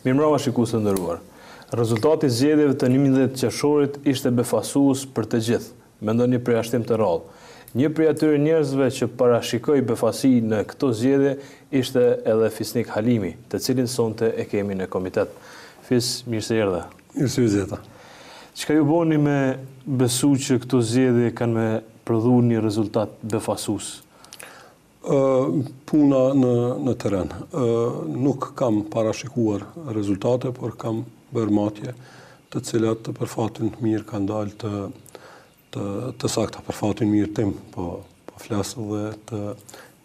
Mirëmbrëma shikues të nderuar. Rezultati i zgjedhjeve të 11 qershorit ishte befasues për të gjithë, me ndonjë përjashtim të rrallë. Një prej atyre njerëzve që parashikoi befasi në këto zgjedhje ishte edhe Fisnik Halimi, të cilin sonte e kemi në komitet. Fis, mirë se erdhe. Mirë se vizeta. Çka ju bëni me besu që këto zgjedhje kanë me prodhuar një rezultat befasues? Puna në teren. Nuk kam parashikuar rezultate, por kam bërë matje të cilat për fatin mirë kanë dalë të sakta, për fatin mirë tim, po flasë dhe të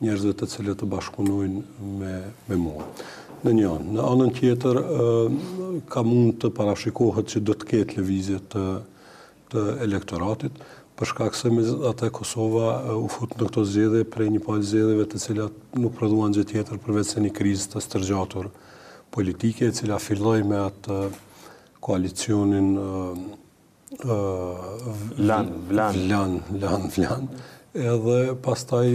njerëzve të cilët të bashkëpunojnë me mua. Në një anë. Në anën tjetër, ka mund të parashikohet që do të ketë lëvizje të elektoratit, për shkak se megjithatë Kosova u fut në këto zgjedhje prej një palë zgjedhjeve të cilat nuk prodhuan gjë tjetër përveç se një krizë të stërgjatur politike, e cila filloi me atë koalicionin Vlan, edhe pastaj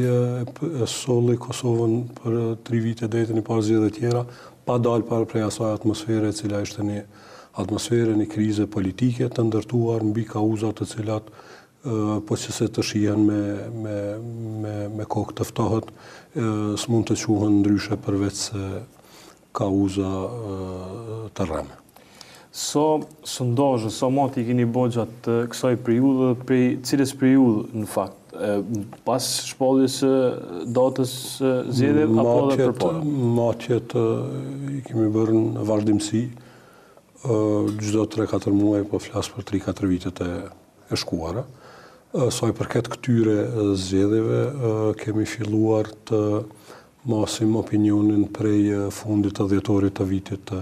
solli Kosovën për 3 vite deri në parë zgjedhje tjera, pa dalë para prej asaj atmosfere e cila ishte një atmosferë një krize politike të ndërtuar mbi kauza të cilat po që se të shihen me kokë të ftohët, s'mund të quhen ndryshe përveç se kauza të rreme. So sondazhe, so mati keni bërë gjatë kësaj periudhe, prej cilës periudhë në fakt? Pas shpalljes së datës zgjedhjeve apo edhe përpara? Matjet i kemi bërë në vazhdimsi, çdo 3-4 muaj, po flas për 3-4 vitet e shkuara. Sa i përket këtyre zgjedhjeve, kemi filluar të masim opinionin prej fundit të dhjetorit të vitit të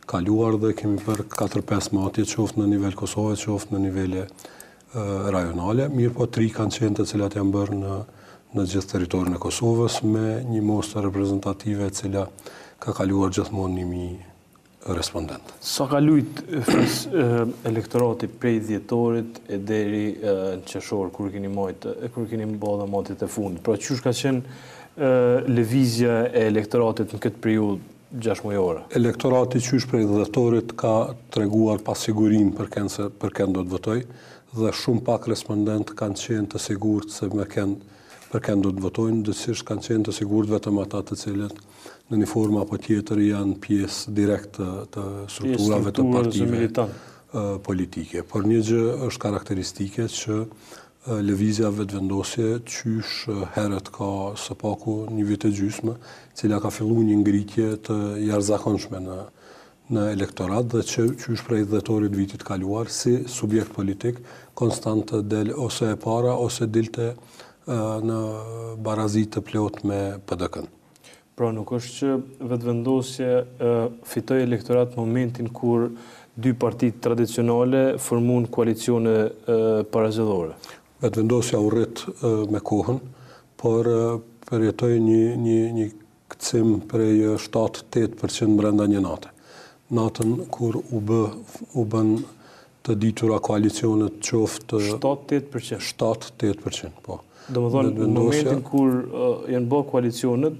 kaluar dhe kemi bërë 4-5 matje, qoftë në nivel Kosove, qoftë në nivele rajonale. Mirë po 3 kanë qenë të cilat janë bërë në gjithë territorin e Kosovës me një mostre reprezentative e cila ka kaluar gjithmonë 1000 respondent. Sa ka lujt elektorati prej dhjetorit e deri në qershor kur keni bërë matjet e fundit? Pra çush ka qenë lëvizja e elektoratit në këtë periudhë 6 mujore? Elektorati qysh prej dhjetorit ka treguar pasigurinë për kënd do të votoj dhe shumë pak respondent kanë qenë të sigurt se për kënd do të votojnë, ndërkohë kanë qenë të sigurt vetëm ata të cilët në një formë apo tjetër janë pjesë direkt të strukturave të partive politike. Por një gjë është karakteristike që lëvizja vetëvendosje qysh herët ka së paku një vit e gjysmë, cila ka filluar një ngritje të jashtëzakonshme në elektorat dhe që qysh prej dhjetorit vitit kaluar si subjekt politik konstant del ose e para ose dilte në barazi të plot me PDK-n. Pra nuk është që vetëvendosje fitoi elektorat në momentin kur 2 partitë tradicionale formuan koalicione parazgjedhore. Vetëvendosja u rrit me kohën, por përjetoi një kthim prej 7-8% brenda një nate. Natën kur u bën të ditura koalicionet qoftë 7-8%. 7-8%, po. Domethënë në momentin kur janë bërë koalicionet,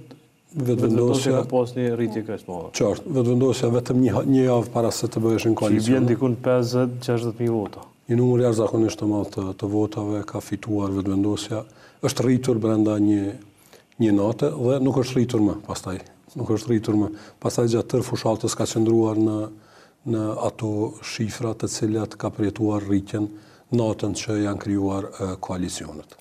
vetëvendosja ka pas një rritje kaq të madhe. Qartë, vetëvendosja vetëm një javë para se të bëheshin koalicione. Që vjen dikun 50-60.000 vota. Një numër jashtëzakonisht të madh të votave ka fituar vetëvendosja, është rritur brenda një nate dhe nuk është rritur më pastaj. Nuk është rritur më. Pastaj gjatë tërë fushatës ka qëndruar në ato shifra të cilat ka përjetuar rritjen natën që janë krijuar koalicionet.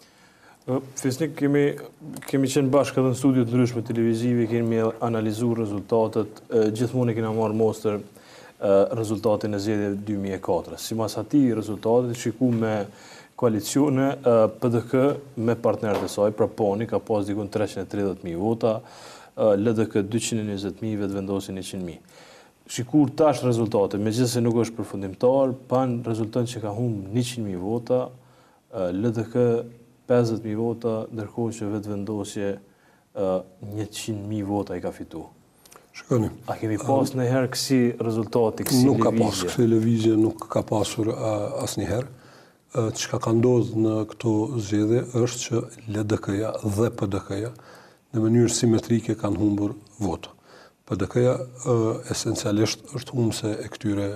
Fisnik, kemi qenë bashkë edhe në studio të ndryshme televizive, kemi analizuar rezultatet, gjithmonë kemi marrë mostër rezultatin e zgjedhjeve 2004. Sipas atij rezultatit shiku me koalicione PDK me partnerët e saj, pra PONI ka pas dikun 330.000 vota, LDK 220.000, vetëvendosin 100.000. Shikur tash rezultatet, megjithëse nuk është përfundimtar, pan rezulton që ka humbë 100.000 vota, LDK 50.000 vota, ndërkohë që vetëvendosje 100.000 vota i ka fitu. Shikoni. A kemi pas ndonjëherë kësi rezultati, kësi lëvizje? Nuk ka pas kësi lëvizje, nuk ka pasur asnjëherë. Çka ka ndodhur në këto zgjedhje është që LDK-ja dhe PDK-ja në mënyrë simetrike kanë humbur vota. PDK-ja esencialisht është humse e këtyre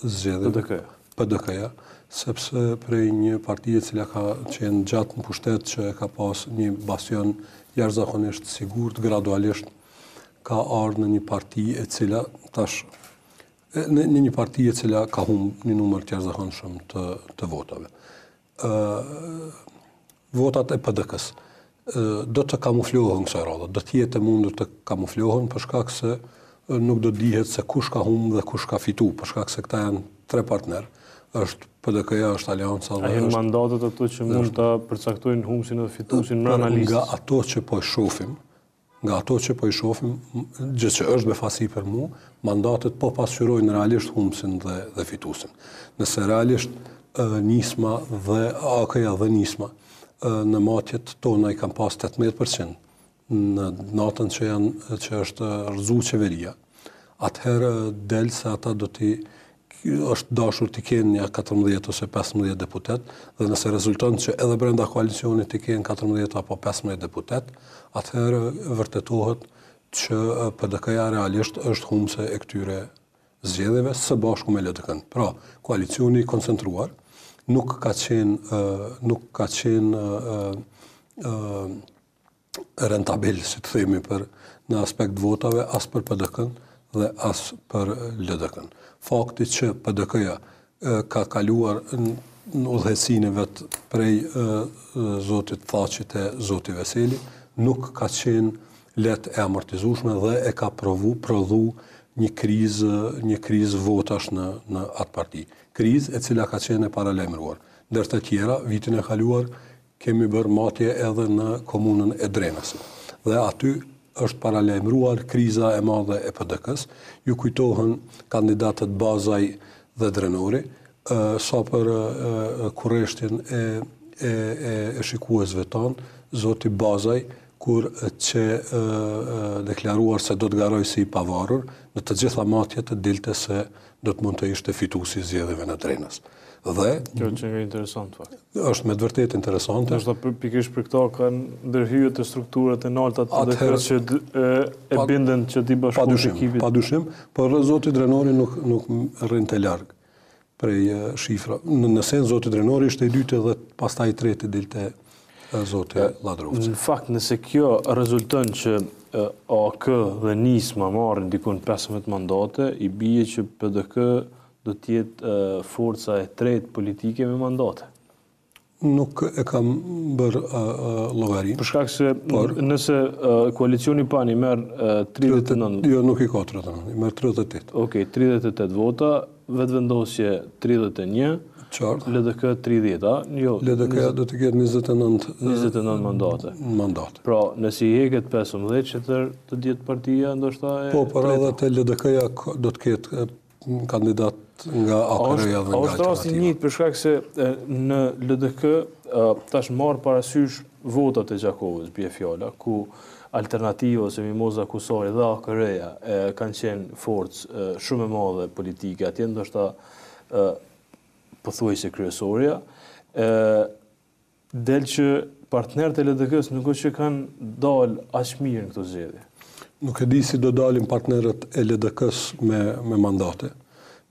zgjedhjeve. PDK-ja, sepse prej një partije cila ka qenë gjatë në pushtet që ka pas një bastion jashtëzakonisht sigurt, gradualisht ka ardhur në një parti e cila tash në një parti e cila ka humbur një numër të jashtëzakonshëm të votave. Votat e PDK-s do të kamuflohen kësaj radhe, do të jetë e mundur të kamuflohen për shkak se nuk do dihet se kush ka humbur dhe kush ka fituar, për shkak se këta janë tre partner. Është PDK-ja, është Alianca dhe është mandatet ato që mund ta përcaktojnë humbsin dhe fituesin në analizë. Nga ato që po i shohim, gjë që është befasi për mua, mandatet po pasqyrojnë realisht humbsin dhe fituesin. Nëse realisht Nisma dhe AK-ja dhe Nisma në matjet tona i kanë pas 18% në natën që është rrëzuar qeveria, atëherë del se ata është dashur të kenë një 14 ose 15 deputet, dhe nëse rezulton që edhe brenda koalicionit të kenë 14 apo 15 deputet, atëherë vërtetohet që PDK-ja realisht është humbse e këtyre zgjedhjeve së bashku me LDK-n. Pra, koalicioni i koncentruar nuk ka qenë rentabil, si të themi, në aspekt votave, as për PDK-n dhe as për LDK-n. Fakti që PDK-ja ka kaluar në udhëhecinë vet prej zotit Thaqit e zotit Veseli, nuk ka qenë lehtë e amortizueshme dhe e ka prodhu një krizë votash në atë parti. Krizë e cila ka qenë e paralajmëruar. Ndër të tjera, vitin e kaluar kemi bërë matje edhe në komunën e Drenasit. Dhe aty është paralajmëruar kriza e madhe e PDK-s, ju kujtohen kandidatët Bazaj dhe Drenori, sa për kurreshtin e shikuesve tanë, zoti Bazaj, kur që deklaruar se do të garoj si i pavarur, në të gjitha matjet të dilte se do të mund të ishte fituesi i zgjedhjeve në Drenas. Dhe kjo që është interesant fakt. Është me të vërtetë interesante. Është pikërisht për këto kanë ndërhyrje të strukturat e narta të PDK-s që e binden që ti bashkohet ekipit. Padyshim, por zoti Drenori nuk rrin të larg prej shifra. Në sens zoti Drenori ishte i dytë dhe pastaj i tretë dilte zoti Ladrovci. Në fakt, nëse kjo rezulton që AK dhe Nisma marrin dikon 15 mandate, i bie që PDK do të jetë forca e tretë politike me mandate. Nuk e kam bërë llogari. Për shkak se nëse koalicioni pani merr 39. Jo, nuk i ka 39, i merr 38. Okej, 38 vota, vetëvendosje 31, qartë. LDK 30, jo. LDK do të ketë 29 mandate. Pra, nëse i heket 15 që të jetë partia ndoshta e por edhe te LDK-ja do të ketë kandidat nga AKR-ja dhe nga Alternativa. Është rasti i njëjtë për shkak se në LDK tash marr parasysh votat e Gjakovës, bie fjala, ku Alternativa ose Mimoza Kusari dhe AKR-ja kanë qenë forcë shumë e madhe politike, atje ndoshta pothuajse kryesorja, del që partnerët e LDK-s nuk është që kanë dalë aq mirë në këto zgjedhje. Nuk e di si do dalin partnerët e LDK-s me mandate.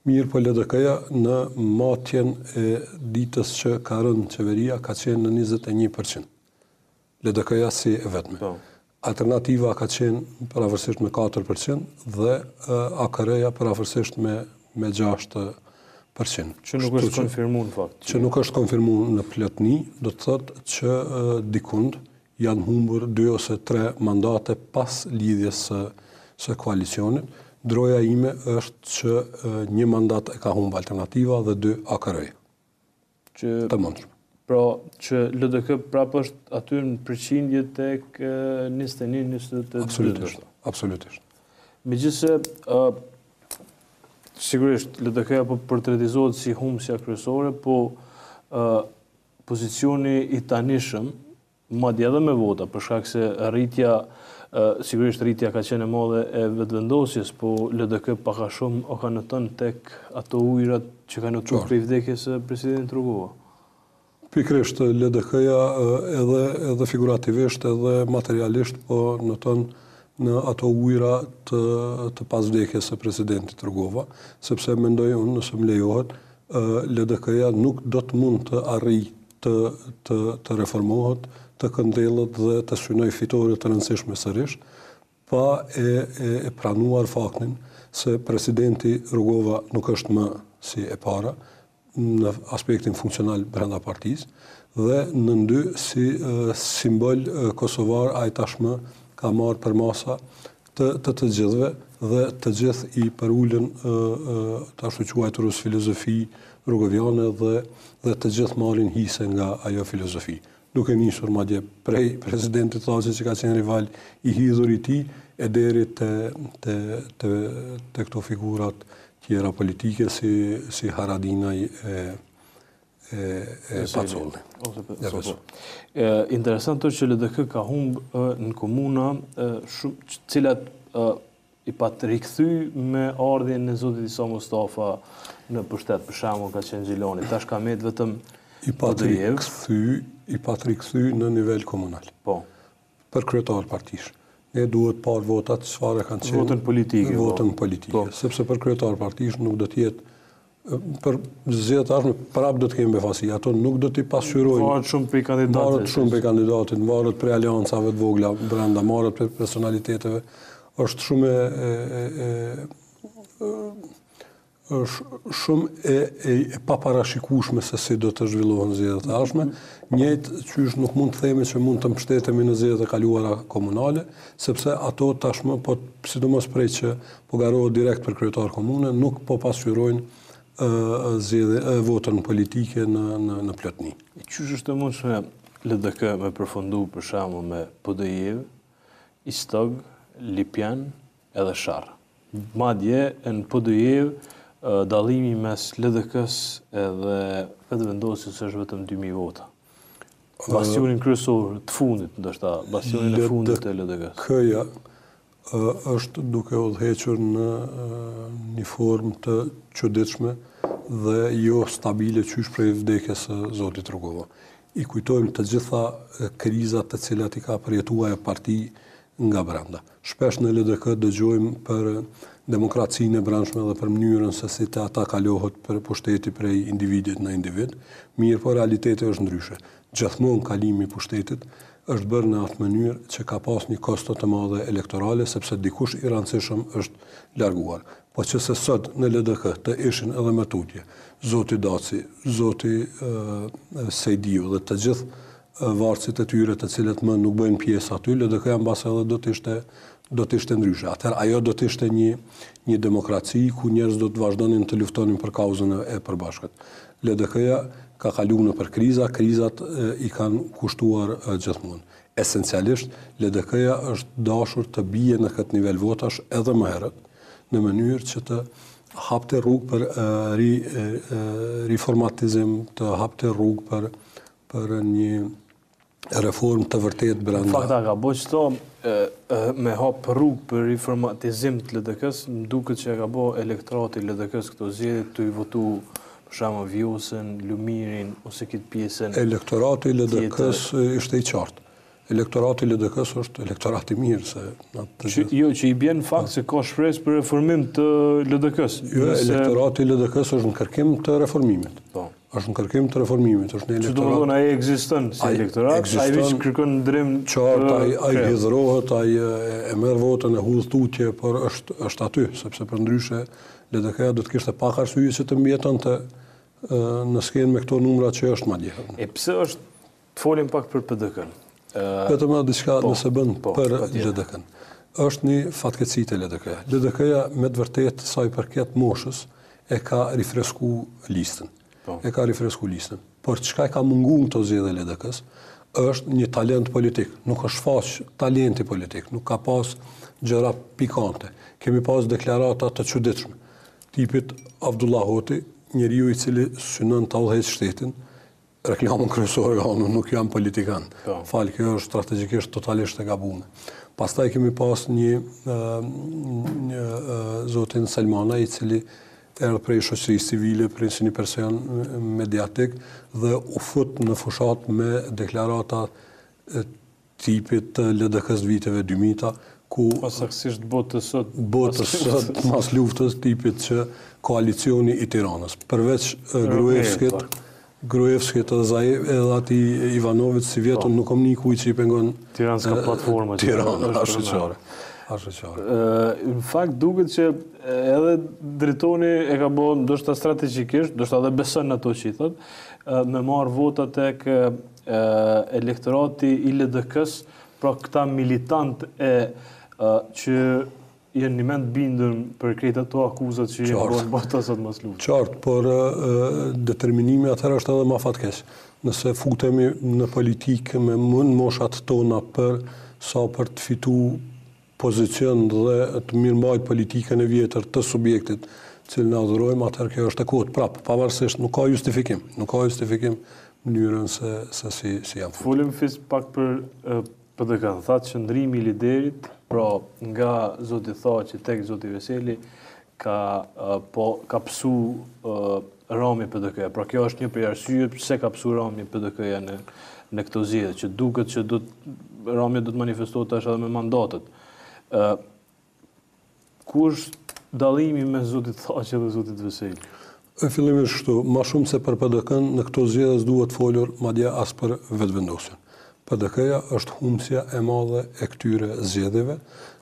Mirë, po LDK-ja në matjen e ditës që ka rënë qeveria ka qenë në 21%. LDK-ja si e vetme. Alternativa ka qenë pavarësisht me 4% dhe AKR-ja pavarësisht me 6%. Që nuk është konfirmuar në fakt. Që nuk është konfirmuar në plotëni, do të thotë që dikund janë humbur 2 ose 3 mandate pas lidhjes së koalicionit. Droja ime është që një mandat e ka humbur Alternativa dhe 2 AKR-ja. Të mundshme. Pra që LDK prapë është aty në përqindje tek 21-22. Absolutisht. Megjithëse sigurisht LDK-ja po portretizohet si humbsja kryesore, po pozicioni i tanishëm, madje edhe me vota, për shkak se sigurisht rritja ka qenë e madhe e vetëvendosjes, po LDK pak a shumë o ka nëton tek ato ujërat që kanë nëtuar prej vdekjes së presidentit Rugova. Pikërisht LDK-ja edhe figurativisht edhe materialisht po nëton në ato ujra të pasvdekjes së presidentit Rugova, sepse mendoj unë, nëse më lejohet, LDK-ja nuk do të mund të arrijë të reformohet, të këndellët dhe të synoj fitore të rëndësishme sërish, pa e pranuar faktin se presidenti Rugova nuk është më si e para në aspektin funksional brenda partisë, dhe në dy si simbol kosovar ai tashmë ka marrë për masa të gjithëve dhe të gjithë i përullën të ashtu quajturës filozofi rugoviane dhe të gjithë marrin hise nga ajo filozofi. Duke nisur madje prej presidentit Thaçi që ka qenë rival i hidhur i tij e deri te këto figurat tjera politike si Haradinaj e Pacolli. Interesant është që LDK ka humbë në komuna cilat i patë rikthy me ardhjen e zotit Isa Mustafa në pushtet, për shembull ka qenë Gjilani, tash ka met vetëm i patë rikthy në nivel komunal. Po. Për kryetar partish. Ne duhet par votat çfarë kanë qenë. Votën politike. Sepse për kryetar partish nuk do të jetë për zgjedhjet tashme prap do të kemi befasi. Ato nuk do t'i pasqyrojnë. Varet shumë prej kandidatëve. Varet shumë prej kandidatit, varet prej aleancave të vogla brenda, varet prej personaliteteve. Është shumë e paparashikueshme se si do të zhvillohen zgjedhjet e ardhshme. Njëjtë qysh nuk mund të themi që mund të mbështetemi në zgjedhjet e kaluara komunale, sepse ato tashmë sidomos prej që po garohet direkt për kryetar komune, nuk po pasqyrojnë votën politike në plotni. Qysh është e mundshme LDK me përfundu për shembull me PDI, Istog, Lipjan edhe Sharr. Madje në PDI dallimi mes LDK-s edhe vetëvendosjes është vetëm 2000 vota. Bastionin kryesor të fundit, ndoshta bastionin e fundit të LDK-s. LDK-ja është duke udhëhequr në një formë të çuditshme dhe jo stabile qysh prej vdekjes së zotit Rugova. I kujtojmë të gjitha krizat të cilat i ka përjetuar ajo parti nga brenda. Shpesh në LDK dëgjojmë për demokracinë e brendshme dhe për mënyrën se si ata kalohet për pushteti prej individit në individ, mirë po realiteti është ndryshe. Gjithmonë kalimi i pushtetit është bërë në atë mënyrë që ka pas një kosto të madhe elektorale, sepse dikush i rëndësishëm është larguar. Po që se sot në LDK të ishin edhe me tutje, zoti Daci, zoti Sejdiu dhe të gjithë varësit e tyre të cilët më nuk bëjnë pjesë aty, LDK-ja mbas edhe do të ishte ndryshe. Atëherë ajo do të ishte një demokraci ku njerëz do të vazhdonin të luftonin për kauzën e përbashkët. LDK-ja ka kaluar nëpër kriza, krizat i kanë kushtuar gjithmonë. Esencialisht, LDK-ja është dashur të bie në këtë nivel votash edhe më herët, në mënyrë që të hapte rrugë për riformatizim, të hapte rrugë për një reformë të vërtet brenda. Fakta ka bo qëto me hap rrugë për riformatizim të LDK-s, më duket që ka bo elektorati LDK-s këto zgjedhje të i votu për shembull Vjosën, Lumirin ose këtë pjesën. Elektorati LDK-s ishte i qartë. Elektorati LDK-s është elektorati mirë. Që i bjen fakt se ka shpresë për reformim të LDK-s. Jo, elektorati LDK-s është në kërkim të reformimit. Është në kërkim të reformimit. Që do të thonë ai ekziston si elektorat, ai veç kërkon ndrim qartë, ai hidhrohet, ai e merr votën e hudh tutje, por është aty, sepse përndryshe LDK-ja do të kishte pak arsye që të mbijetonte në skenë me këto numra që është madje. E pse është të folim pak për PDK-n? Vetëm diçka nëse bën për LDK-n. Është një fatkeqësi të LDK-ja. LDK-ja me të vërtetë sa i përket moshës e ka rifresku listën. Por çka ka munguar në këto zgjedhje LDK-s është një talent politik. Nuk është faq talenti politik, nuk ka pas gjëra pikante. Kemi pas deklarata të çuditshme. Tipit Abdullah Hoti, njeriu i cili synon të udhëheqë shtetin, reklamën kryesore ka unë, nuk jam politikan. Falë, kjo është strategjikisht totalisht e gabuar. Pastaj kemi pas një zotin Selmana, i cili erdhë prej shoqërisë civile, prej si një person mediatik dhe u fut në fushat me deklarata tipit të LDK-s viteve 2000, ku pasaktësisht botës sot mas luftës tipit që koalicioni i Tiranës. Përveç Gruevskit edhe ati Ivanovic si vjetën nuk kom një kuj që i pengon Tiranë s'ka platforma. Tiranë, ashtë qare. Në fakt duket që edhe Dritoni e ka bërë ndoshta strategjikisht, ndoshta edhe beson në ato që i thot, me marrë vota tek elektorati i LDK-s, pra këta militant që jenë një mend bindën për krejt ato akuzat që jenë bërë bota sot mas luft. Qartë, por determinimi atëherë është edhe ma fatkeq. Nëse futemi në politikë me moshat tona për të fitu pozicion dhe të mirëmbajt politikën e vjetër të subjektit cilë në adhurojmë, atëherë kjo është e kohët. Prapë, pavarësisht, nuk ka justifikim mënyrën se si janë. Folim pak për PDK-n. Thatë që ndrimi i liderit, pra nga zoti Thaçi tek zoti Veseli, ka pësu rami PDK-ja. Pra kjo është një prej arsyeve pse ka pësu rami PDK-ja në këto zgjedhje, që duket që rami do të manifestohet tash edhe me mandatet. Ku është dallimi me zotit Thaçi dhe zotit Veseli? Fillimisht kështu, ma shumë se për PDK-n në këto zgjedhje s'duhet folur madje as për vetëvendosjen. PDK-ja është humsja e madhe e këtyre zgjedhjeve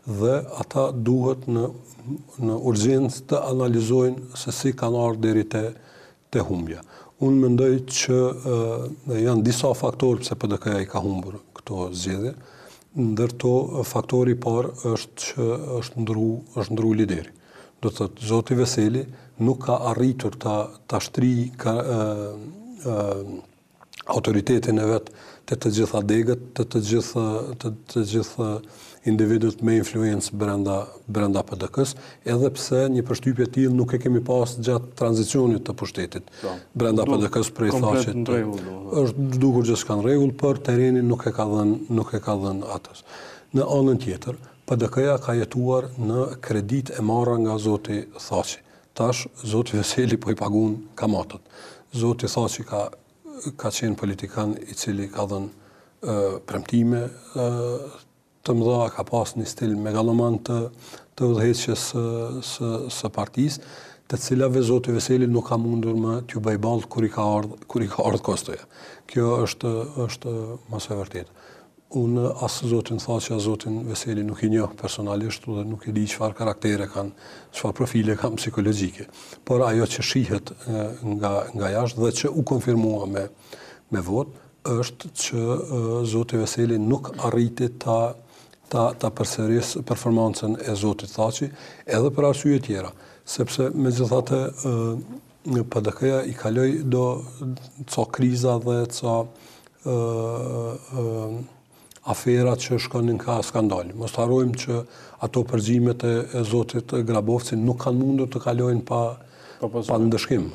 dhe ata duhet në urgjencë të analizojnë se si kanë ardhur deri te humbja. Unë mendoj që janë disa faktorë pse PDK-ja i ka humbur këto zgjedhje. Ndërto faktori i parë është që është ndru lideri. Do të thotë zoti Veseli nuk ka arritur ta shtri autoritetin e vet të gjitha degët, të gjitha individët me influencë brenda PDK-s, edhe pse një përshtypje tillë nuk e kemi pas gjatë tranzicionit të pushtetit brenda PDK-s prej Thaçit. Është dukur gjithçka në rregull, por tereni nuk e ka dhënë atës. Në anën tjetër, PDK-ja ka jetuar në kredit e marra nga zoti Thaçi. Tash zoti Veseli po i pagun kamatot. Zoti Thaçi ka qenë politikan i cili ka dhënë premtime të mëdha, ka pas një stil megaloman të udhëheqjes së partisë, të cilave zoti Veseli nuk ka mundur më t'ju bëj ballë kur i ka ardhur kostoja. Kjo është mos e vërtetë. Unë as zotin Thaçi, as zotin Veseli nuk i njoh personalisht dhe nuk i di çfarë karaktere kanë, çfarë profile kanë psikologjike. Por ajo që shihet nga jashtë dhe që u konfirmua me votë është që zoti Veseli nuk arriti ta përsërisë performancën e zotit Thaçi edhe për arsye tjera, sepse megjithatë PDK-ja i kaloi ca kriza dhe ca aferat që shkonin ka skandal. Mos harrojmë që ato përgjimet e zotit Grabovci nuk kanë mundur të kalojnë pa ndëshkim.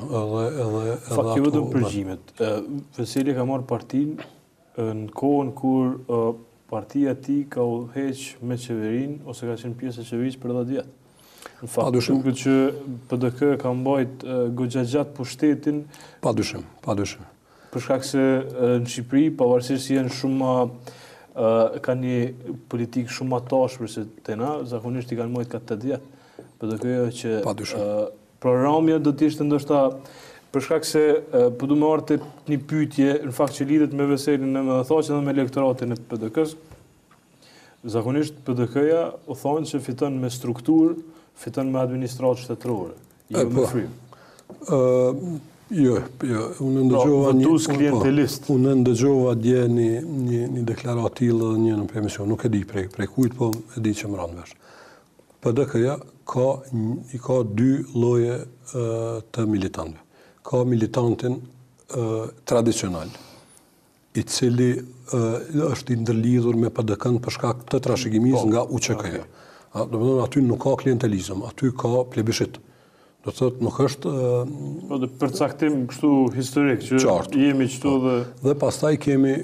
Fakt jo vetëm përgjimet. Veseli ka marrë partinë në kohën kur partia e tij ka udhëheq me qeverinë ose ka qenë pjesë e qeverisë për 10 vjet. Në fakt, duket që PDK ka mbajt goxha gjatë pushtetin. Padyshim. Për shkak se në Shqipëri, pavarësisht se janë shumë ka një politikë shumë atashpër se tena, zakonisht i kanë mojt ka 8 vjet. PDK-ja që programja do të ishte ndoshta për shkak se po du me ardhte një pyetje në fakt që lidhet me Veselin e me Thaçin dhe me elektoratin e PDK-s. Zakonisht PDK-ja u thonë që fiton me strukturë, fiton me administratë shtetërore, jo me frymë. Jo, unë ndëgjova dje një deklarat tillë dhe një në emision, nuk e di prej kujt, po e di që më ranë vesh. PDK-ja i ka 2 lloje të militantëve. Ka militantin tradicional, i cili është i ndërlidhur me PDK-n për shkak të trashëgimisë nga UÇK-ja. Domethënë aty nuk ka klientelizëm, aty ka plebishit. Do të thotë nuk është dhe përcaktim kështu historik që jemi këtu dhe pastaj kemi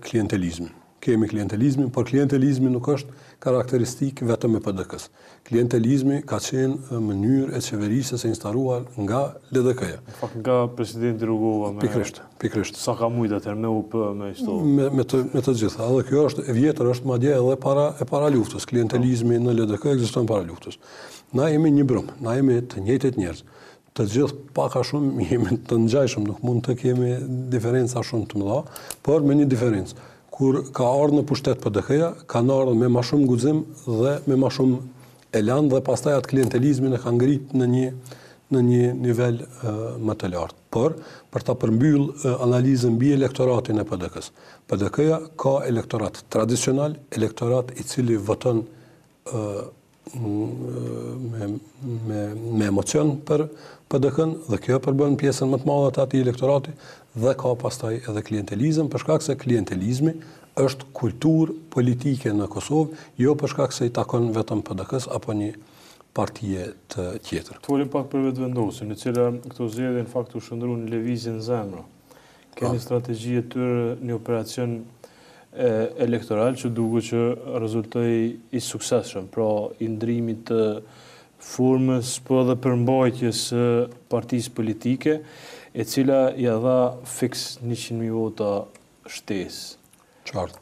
klientelizmin. kemi klientelizmin, por klientelizmi nuk është karakteristik vetëm e PDK-s. Klientelizmi ka qenë mënyrë e qeverisës e instaluar nga LDK-ja. Në fakt nga presidenti Rugova me Pikrisht. sa ka mujt atëherë me UP me çdo. Me të gjitha. Edhe kjo është e vjetër, është madje edhe para luftës. Klientelizmi në LDK ekziston para luftës. Na jemi një brum, na jemi të njëjtit njerëz. Të gjithë pak a shumë jemi të ngjajshëm, nuk mund të kemi diferenca shumë të mëdha, por me një diferencë. Kur ka ardhur në pushtet PDK-ja, kanë ardhur me më shumë guxim dhe me më shumë elan dhe pastaj atë klientelizmin e ka ngrit në një nivel më të lartë. Por për ta përmbyll analizën mbi elektoratin e PDK-s. PDK-ja ka elektorat tradicional, elektorat i cili voton me emocion për PDK-n dhe kjo përbën pjesën më të madhe të atij elektorati dhe ka pastaj edhe klientelizëm, për shkak se klientelizmi është kulturë politike në Kosovë, jo për shkak se i takon vetëm PDK-s apo një partije të tjetër. Të folim pak për vetëvendosin, në cila këto zgjedhje në fakt u shndruan në lëvizje në zemra. Keni strategji e tyre një operacion elektoral që duket që rezultoi i suksesshëm, pra i ndrimit të formës po edhe përmbajtjes së partisë politike, e cila ja dha fiks 100.000 vota shtesë. Qartë.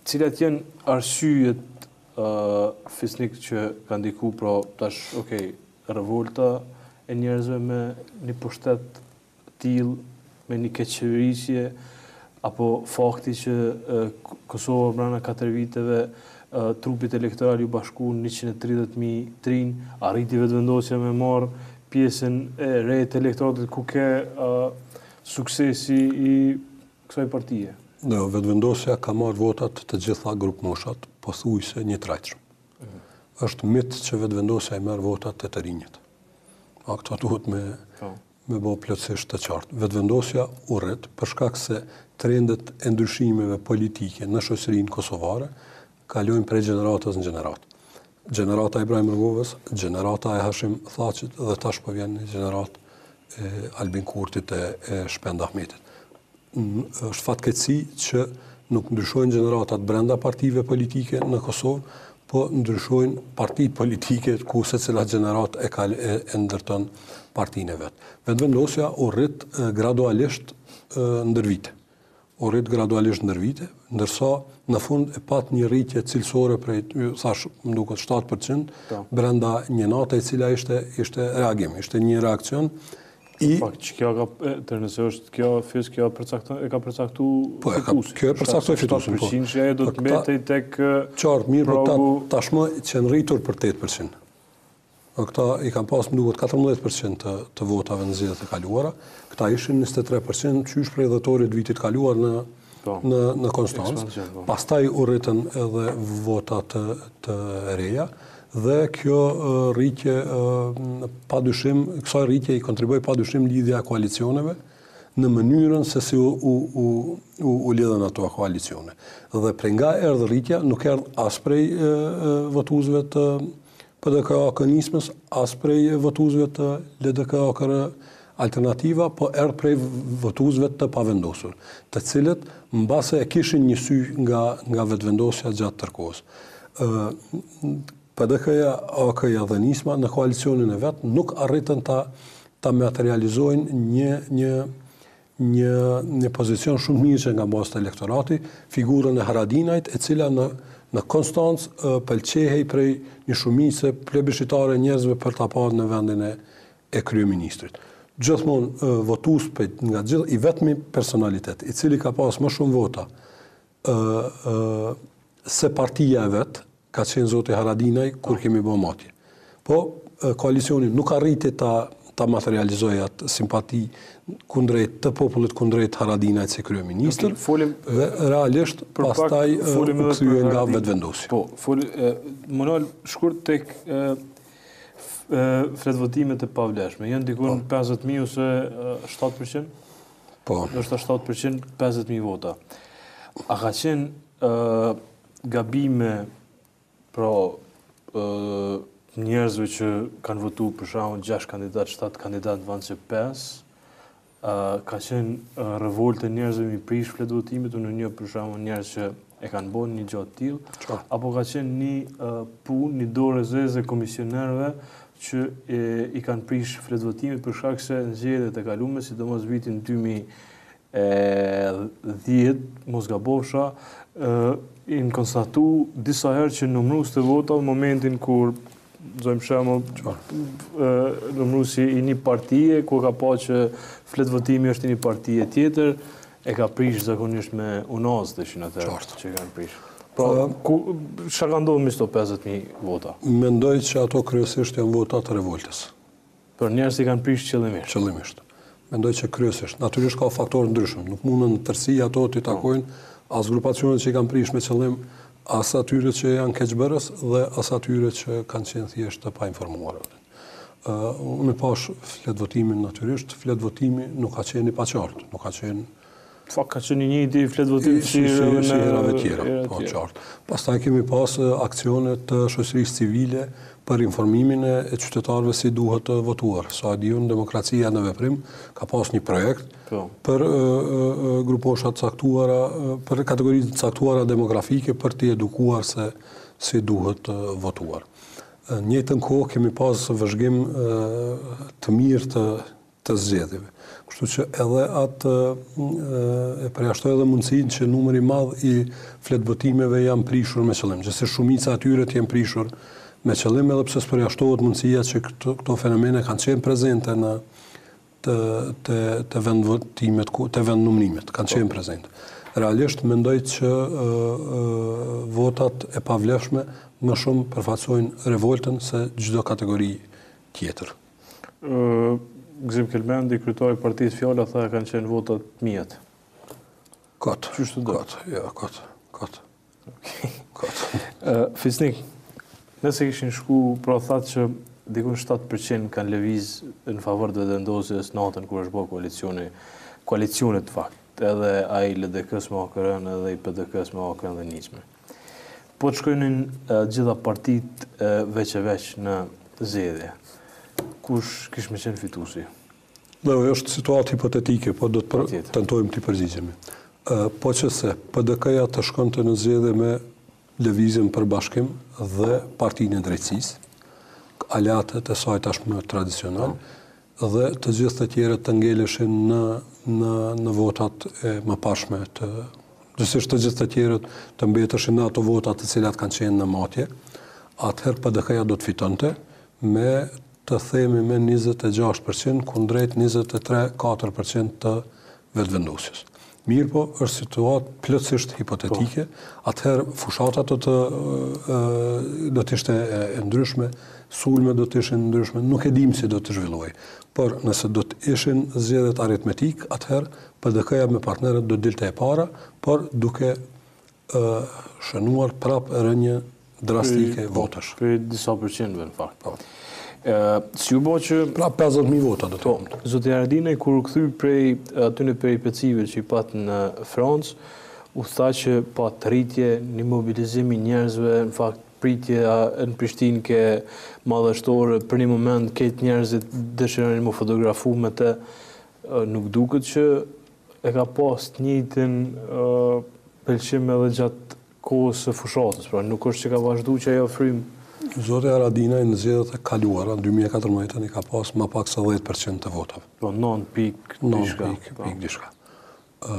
Cilat janë arsyet fisnik që ka ndiku, pra tash, revolta e njerëzve me një pushtet tillë, me një keqërisje, apo fakti që Kosova brenda 4 viteve trupit elektoral ju bashku 130.000 trinj, arriti vetëvendosja me marrë pjesën e re të elektoratit ku ke suksesi i kësaj partije. Vetëvendosja ka marrë votat të gjitha grup moshat, pothuajse një trajtshëm. Është mit që vetëvendosja i merr votat të rinjët. Këto duhet me bo plotësisht të qartë. Vetëvendosja u rrit për shkak se trendet e ndryshimeve politike në shoqërinë kosovare kalojnë prej gjeneratës në gjeneratë. Gjenerata e Ibrahim Rugovës, gjenerata e Hashim Thaqit dhe tash po vjen një gjeneratë e Albin Kurtit e Shpend Ahmetit. Është fatkeqësi që nuk ndryshojnë gjeneratat brenda partive politike në Kosovë, po ndryshojnë partitë politike ku secila gjenerat e ndërton partinë e vet. Vetëvendosja u rrit gradualisht ndër vite. Ndërsa në fund e pat një rritje cilësore prej, thash, më duket 7%, brenda një nate e cila ishte reagim, ishte një reakcion i... Pak, që kjo ka, nëse është kjo fis, kjo e ka përcaktu fitusin. Kjo e përcaktu fitusin, po. 7% që e do të mbetej tek... Qartë, mirë, po tashmë që në rritur për 8%. Këta i kanë pas, më duket, 14% të votave në zgjedhjet e kaluara. Këta ishin 23% qysh prej dhëtorit vitit kaluar në Konstancë. Pastaj u rritën edhe vota të reja dhe kjo rritje padyshim, kësaj rritje i kontriboi padyshim lidhja e koalicioneve në mënyrën se si u lidhen ato koalicione. Dhe prej nga erdhi rritja, nuk erdhi as prej votuesve të PDK-a nismës, as prej votuesve të LDK-a alternativa, po erdhi prej votuesve të pavendosur, të cilët mbase e kishin një sy nga vetëvendosja gjatë tërkohës. PDK-ja, AK-ja dhe nisma në koalicionin e vet nuk arritën ta materializojnë një pozicion shumë mirë që nga bazë të elektorati, figurën e Haradinajt, e cila në Konstancë pëlqehej prej një shumicë plebiscitare njerëzve për ta parë në vendin e kryeministrit. Gjithmonë votues nga gjithë i vetmi personalitet, i cili ka pas më shumë vota se partia e vet, ka qenë zoti Haradinaj kur kemi bërë matje. Po koalicioni nuk arriti ta materializojë atë simpati kundrejt të popullit kundrejt Haradinajt si kryeministër, dhe realisht pastaj u kthye nga vetëvendosja. Po, më shkurt tek fletvotimet e pavlefshme. Janë dikur 50.000 ose 7%? Po. Ndoshta 7%, 50.000 vota. A ka qenë gabime pra njerëzve që kanë votu për shembull 6 kandidat, 7 kandidat në vend se 5, ka qenë revolte njerëzve mi prish fletë votimit, unë një për shembull njerëz që e kanë bën një gjatë tillë, apo ka qenë një punë, një dorë zeze komisionerëve që i kanë prish fletë votimit për shkak se zgjedhjet e kaluara, sidomos vitin 2010, mos gabosha, i në konstatu disa herë që numërus të vota në momentin kur zojmë shembull numërusi i një partije, ku ka pa që fletë votimi është i një partije tjetër, e ka prish zakonisht me unaz të shinë atër që kanë prish. Pra, çka ka ndodhur me 150.000 vota? Mendoj që ato kryesisht janë vota të revoltës. Për njerëz i kanë prish qëllimisht. Qëllimisht. Mendoj që kryesisht. Natyrisht ka faktorë ndryshëm. Nuk mundën në tërësi ato të takojnë as grupacionet që i kanë prish me qëllim, as atyre që janë keqbërës dhe as atyre që kanë qenë thjesht të painformuar. Unë pash fletë votimin natyrisht, fletë votimi nuk ka qenë i paqartë, nuk ka qenë ka qenë një ide fletë votim si herave tjera, po qartë. Pastaj kemi pas aksione të shoqërisë civile për informimin e qytetarëve si duhet të votuar. Sa e diun, Demokracia në Veprim ka pas një projekt për gruposha të caktuara, për kategoritë të caktuara demografike për të edukuar se si duhet të votuar. Në njëjtën kohë kemi pas vëzhgim të mirë të zgjedhjeve. Kështu që edhe atë e përjashtoj edhe mundësinë që numri i madh i fletë votimeve janë prishur me qëllim, që se shumica atyre të janë prishur me qëllim, edhe pse përjashtohet mundësia që këto fenomene kanë qenë prezente në të vendvotimet, të vendnumrimet, kanë qenë prezente. Realisht mendoj që votat e pavlefshme më shumë përfaqësojnë revoltën se çdo kategori tjetër. Gzim Kelmendi, kryetari i Partisë Fjala, tha kanë qenë votat mijat. Kot. Qysh të do? Kot. Fisnik, nëse kishin shku, pra thatë që dikun 7% kanë lëviz në favor të vendosjes natën kur është bërë koalicionet fakt, edhe ai LDK-s me AKR-n, edhe i PDK-s me AKR-n dhe Nicme. Po të shkojnin gjitha partitë veç e veç në zgjedhje. Kush kish me qenë fituesi? Dhe është situatë hipotetike, po do të tentojmë të përgjigjemi. Po që se PDK-ja të shkonte në zgjedhje me lëvizjen për bashkim dhe Partinë e Drejtësisë, aleatët e saj tashmë tradicional, dhe të gjithë të tjerët të ngeleshin në votat e mëparshme gjithsesi të gjithë të tjerët të mbeteshin në ato votat të cilat kanë qenë në matje, atëherë PDK-ja do të fitonte me të themi me 26% kundrejt 23-4% të vetëvendosjes. Mirë po, është situatë plotësisht hipotetike, atëherë fushatat do të ishte e ndryshme, sulme do të ishin ndryshme, nuk e dim si do të zhvillohej. Por nëse do të ishin zgjedhjet aritmetik, atëherë PDK-ja me partnerët do dilte e para, por duke shënuar prapë rënje drastike votash. Për disa përqendve në fakt. Si u bo që... Pra 50.000 vota do të thonë. Zoti Haradinaj, kur u kthy prej atyre peripecive që i pat në Francë, u tha që pat rritje, një mobilizim i njerëzve, në fakt pritje në Prishtinë ke madhështore, për një moment këtë njerëzit dëshirojnë më fotografu me të, nuk duket që e ka pas të njëjtin pëlqim edhe gjatë kohës së fushatës, pra nuk është që ka vazhdu që ajo frym. Zoti Haradinaj në zgjedhjet e kaluara, në 2014 i ka pas më pak se 10% të votave. Po 9 pik diçka.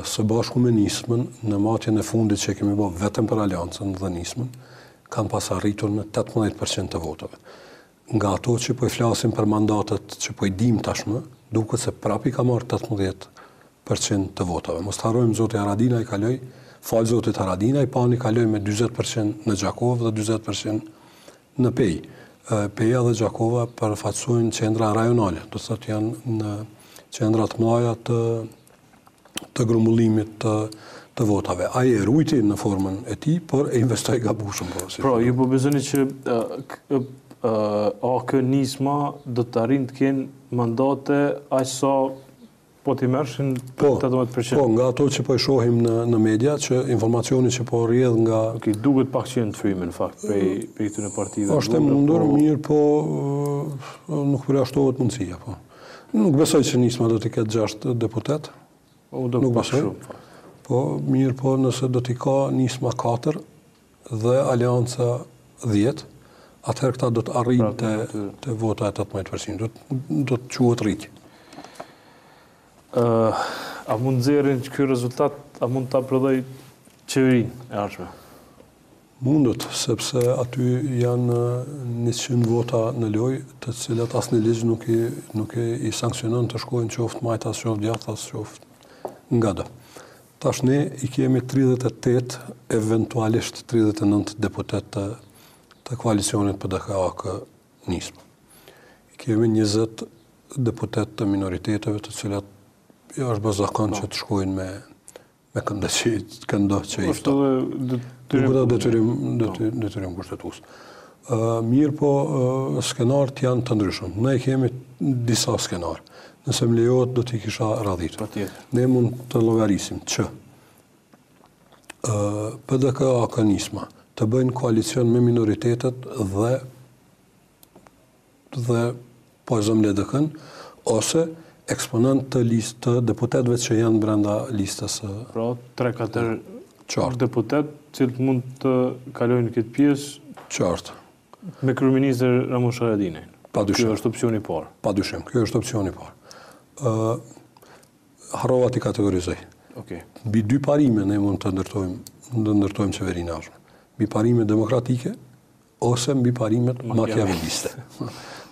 Së bashku me Nismën, në matjen e fundit që kemi bërë vetëm për Aleancën dhe Nismën, kanë pas arritur në 18% të votave. Nga ato që po i flasim për mandatet që po i dim tashmë, duket se prapi ka marrë 18% të votave. Mos të harrojmë Zoti Haradinaj kaloi, falë Zotit Haradinaj, pani kaloi me 40% në Gjakovë dhe 40% në Pej. Peja dhe Gjakova përfaqësojnë qendra rajonale, do të thotë janë në qendra të mëdha të grumbullimit të votave. Ai e ruajti në formën e tij, por e investoi gabushëm. Pra, ju po besoni që AK Nisma do të arrijnë të kenë mandate aq sa po t'i mershin 18%. Po, nga ato që po i shohim në media, që informacioni që po rrjedh nga... Duket pak që jenë të fryme, në fakt, prej këtyre partive. Është e mundur, mirë, po nuk përjashtohet mundësia, po. Nuk besoj që nisma do t'i ketë 6 deputet. Nuk besoj. Po, mirë po, nëse do t'i ka nisma 4 dhe alianca 10, atëherë këta do të arrijnë të vota e 18%. Do të quhet rritje. A mund nxjerrin që ky rezultat, a mund ta prodhoj qeverinë e ardhshme? Mundët, sepse aty janë 100 vota në lojë, të cilat asnjë ligj nuk i sankcionon të shkojnë qoftë majtas, qoftë djathtas, qoftë nga do. Tash ne i kemi 38, eventualisht 39 deputet të koalicionit PDK-AK nismë. I kemi 20 deputet të minoriteteve, të cilat është bazakon që të shkojnë me këndo që i fto. Nuk da detyrim kushtetues. Mirë po, skenarët janë të ndryshëm. Ne kemi disa skenarë. Nëse më lejohet, do t'i kisha radhitur. Ne mund të llogarisim që PDK-AK nisma të bëjnë koalicion me minoritetet dhe po e zëm LDK-n, ose eksponent të listë të deputetëve që janë brenda listës. Pra, 3-4 deputet që mund të kalojnë këtë pjesë. Qartë. Me kryeministër Ramush Haradinaj. Padyshim. Kjo është opsioni i parë. Padyshim, kjo është opsioni i parë. Harrova t'i kategorizoj. Okej. Mbi 2 parime ne mund të ndërtojmë qeverinë e ardhshme. Mbi parimet demokratike ose mbi parimet makiaveliste.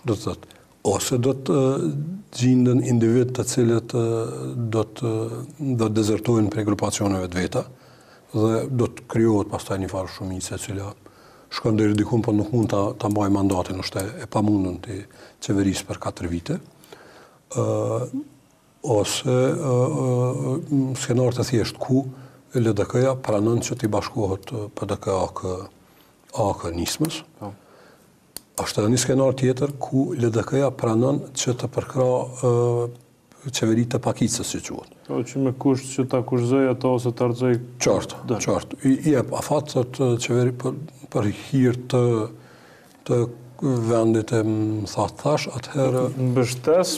Do të thotë, ose do të gjenden individ të cilët do të dezertojnë prej grupacioneve të veta dhe do të krijohet pastaj një farë shumicë e cila shkon deri diku, po nuk mund ta mbajë mandatin, është e pamundun të qeverisë për 4 vite. Ose skenarët e thjeshtë ku LDK-ja pranon që t'i bashkohet PDK-AK nismës. Është edhe një skenar tjetër ku LDK-ja pranon që të përkra qeveri të pakicës, si quhet. Po që me kusht që ta kurszoj ato ose ta rrëzoj. Qartë. I jep afat të qeveri për hir të vendit e më thash, atëherë mbështes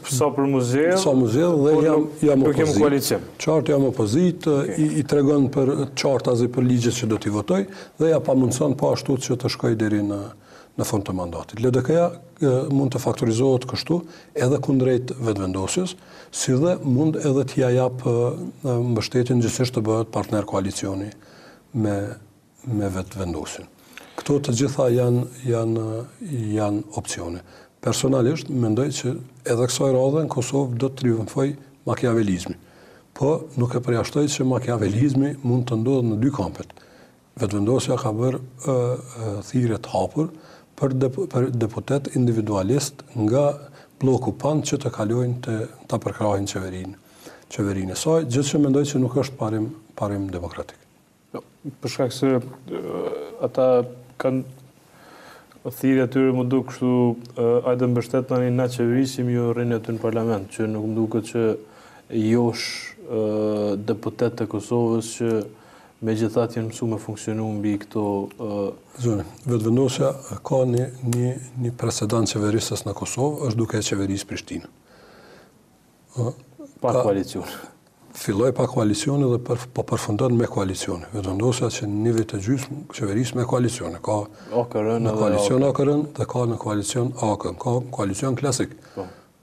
sa për muzeu dhe jam opozit. Koalicion. Qartë jam opozit, i tregon për qartazi për ligjet që do t'i votoj dhe ja pamundson po ashtu që të shkoj deri në fund të mandatit. LDK-ja mund të faktorizohet kështu edhe kundrejt vetëvendosjes, si dhe mund edhe t'ja jap mbështetjen gjithsesi të bëhet partner koalicioni me vetëvendosjen. Këto të gjitha janë opsione. Personalisht mendoj që edhe kësaj radhe në Kosovë do të triumfoj makiavelizmi. Po nuk e përjashtoj që makiavelizmi mund të ndodhë në 2 kampet. Vetëvendosja ka bërë thirrje të hapur për deputet individualist nga bloku pan që të kalojnë ta përkrahin qeverinë e saj, gjithë që mendoj që nuk është parim demokratik. Për shkak se ata kanë thirrja tyre më duk kështu, ajde mbështetni na qeverisim, ju rrini aty në parlament, që nuk më duket që josh deputet të Kosovës që megjithatë janë mësuar me funksionu mbi këto zone. Vetëvendosja ka një precedent qeverisës në Kosovë, është duke qeverisë Prishtinë. Pa koalicion. Filloi pa koalicioni dhe po përfundon me koalicioni. Vetëvendosja që në nivel të gjysmë qeverisë me koalicione. Ka në koalicion AKR-n dhe ka në koalicion AK-n. Ka koalicion klasik.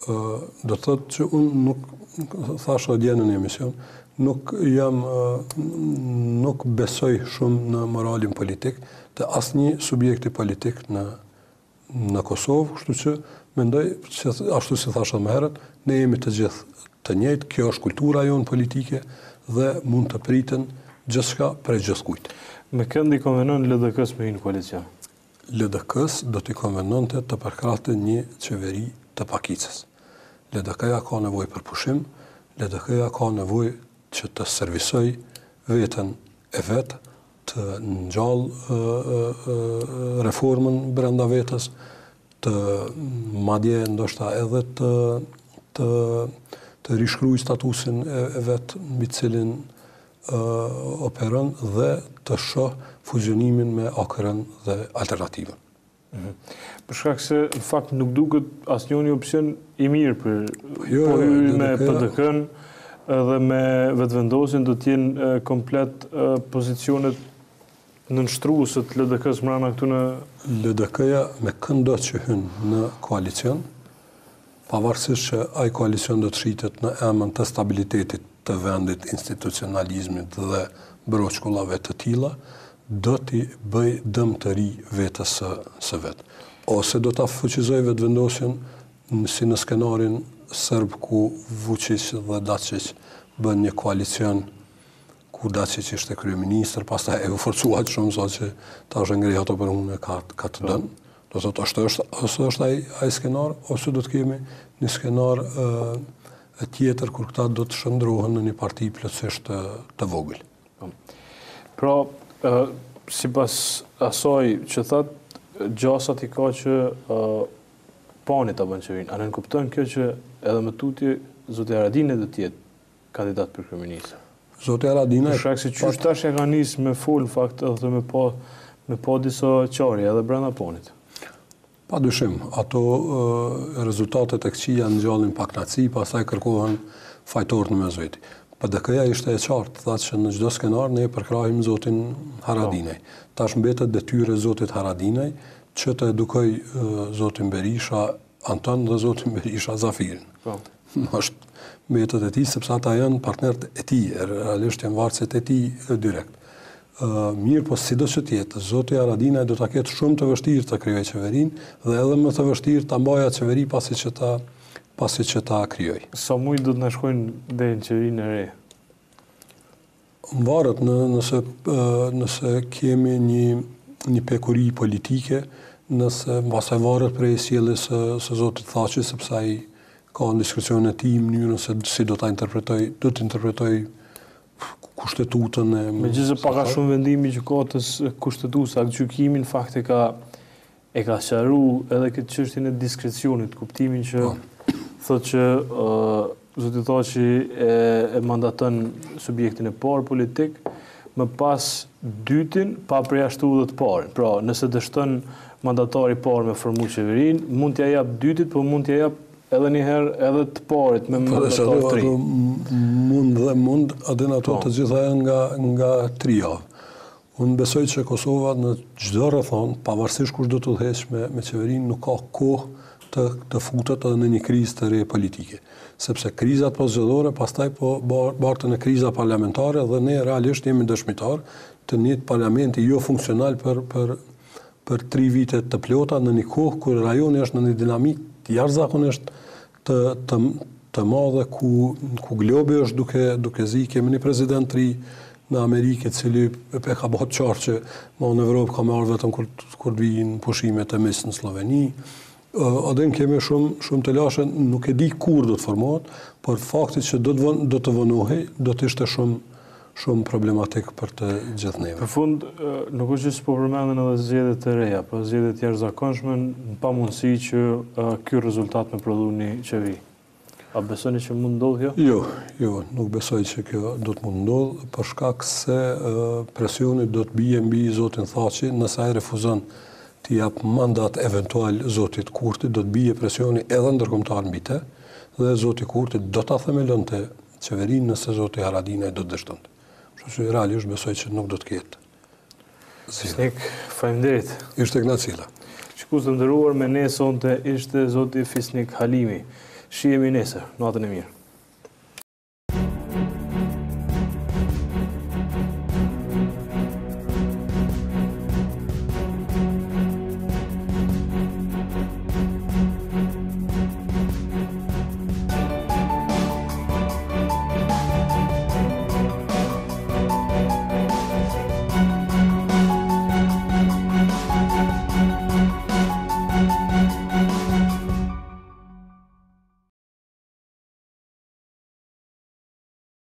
Do të thotë që unë nuk thashë dje në një emision, nuk besoj shumë në moralin politik të asnjë subjekti politik në Kosovë, kështu që mendoj që ashtu si thashë më herët, ne jemi të gjithë të njëjtë, kjo është kultura jonë politike dhe mund të priten gjithçka prej gjithkujt. Me kënd i konvenon LDK-s me një koalicion? LDK-s do t'i konvenonte të përkrahte një qeveri të pakicës. LDK-ja ka nevojë për pushim, LDK-ja ka nevojë që të servisoj veten e vet, të ngjall reformën brenda vetës, të madje ndoshta edhe të rishkruaj statusin e vet mbi cilin operon dhe të shoh fuzionimin me AKR-n dhe alternativën. Për shkak se në fakt nuk duket asnjëri opsion i mirë për po hyri me PDK-n edhe me vetëvendosjen do të jenë komplet pozicionet nënshtruese të LDK-s mbrana këtu në LDK-ja me këndo që hyn në koalicion, pavarësisht që ai koalicion do të rritet në emër të stabilitetit të vendit, institucionalizmit dhe broçkullave të tilla, do t'i bëj dëm të ri vetës së vetë. Ose do t'a fuqizoj vetëvendosjen si në skenarin serb ku Vučić dhe Dačić bën një koalicion ku Dačić ishte kryeministër, pastaj e u forcuat shumë sa që tash ngri ato për unë ka të dënë. Do të thotë është ai skenar, ose do të kemi një skenar tjetër kur këta do të shndrohen në një parti plotësisht të vogël. Pra, sipas asaj që thatë, gjasat i ka që Pani ta bën qeverinë. A ne kupton kjo që edhe më tutje zoti Haradinaj do të jetë kandidat për kryeministër? Zoti Haradinaj, për shkak se qysh tash e ka nis me fol fakt edhe me pa disa qarje edhe brenda Panit. Padyshim, ato rezultatet e këqija ngjallin pa knaçi, pastaj kërkohen fajtorë në mes veti. PDK-ja ishte e qartë, thatë që në çdo skenar ne përkrahim zotin Haradinaj. Tash mbetet detyrë zotit Haradinaj që të edukoj zotin Berisha Anton dhe zotin Berisha Zafirin. Është mbetet e tij sepse ata janë partnerët e tij, realisht janë varësit e tij direkt. Mirë, po sido që tjetë, zoti Haradinaj do ta ketë shumë të vështirë të krijojë qeverinë dhe edhe më të vështirë ta mbajë atë qeveri pasi që ta krijoj. Sa muj do të na shkojnë deri në qeverinë e re? Varet nëse kemi një pekuri politike, nëse mbasaj varet prej sjelljes së zotit Thaçi, sepse ai ka në diskrecion e tij mënyrën se si do ta interpretoj kushtetutën e... Megjithëse paka shumë vendimi gjykatës kushtetuese, atë gjykimin fakt e ka sqaruar edhe këtë çështjen e diskrecionit, kuptimin që thotë që zoti Thaçi e mandaton subjektin e parë politik, më pas dytin pa përjashtuar dhe të parën. Pra, nëse dështon mandatari i parë me formu qeverinë, mund t'ia jap dytit, por mund t'ia jap edhe një herë edhe të parit me mandatar të ri. Mund, adin ato të gjitha nga 3 javë. Unë besoj që Kosova në çdo rrethon, pavarësisht kush do të udhëheqë me qeverinë, nuk ka kohë të futet edhe në një krizë të re politike. Sepse krizat posgjellore pastaj po bartën e kriza parlamentare dhe ne realisht jemi dëshmitar të një parlamenti jo funksional për 3 vite të plota në një kohë kur rajoni është në një dinamikë jashtëzakonisht të madhe ku globi është duke zi. Kemi një president të ri në Amerikë, i cili e ka bërë qartë që në Evropë ka marrë vetëm kur vijnë pushimet e mes në Sloveni. Adem kemi shumë të lashën, nuk e di kur do të formohet, por fakti që do të vonohej, do të ishte shumë problematik për të gjithë neve. Për fund, nuk është që s'po përmenden edhe zgjedhjet e reja, po zgjedhjet jashtëzakonshme në pamundësi që ky rezultat me prodhu një qeveri. A besoni që mund ndodhë kjo? Jo, nuk besoj që kjo do të mund ndodhë, për shkak se presioni do të bie mbi zotin Thaçi, nëse ai refuzon t'i jap mandat eventual zotit Kurti, do të bie presioni edhe ndërkombëtar mbi të, dhe zoti Kurti do ta themelonte qeverinë nëse zoti Haradinaj do të dështonte. Kështu që realisht besoj që nuk do të ketë. Fisnik, faleminderit. Ishte kënaqësi. Shikues të nderuar, me ne sonte ishte zoti Fisnik Halimi. Shihemi nesër, natën e mirë.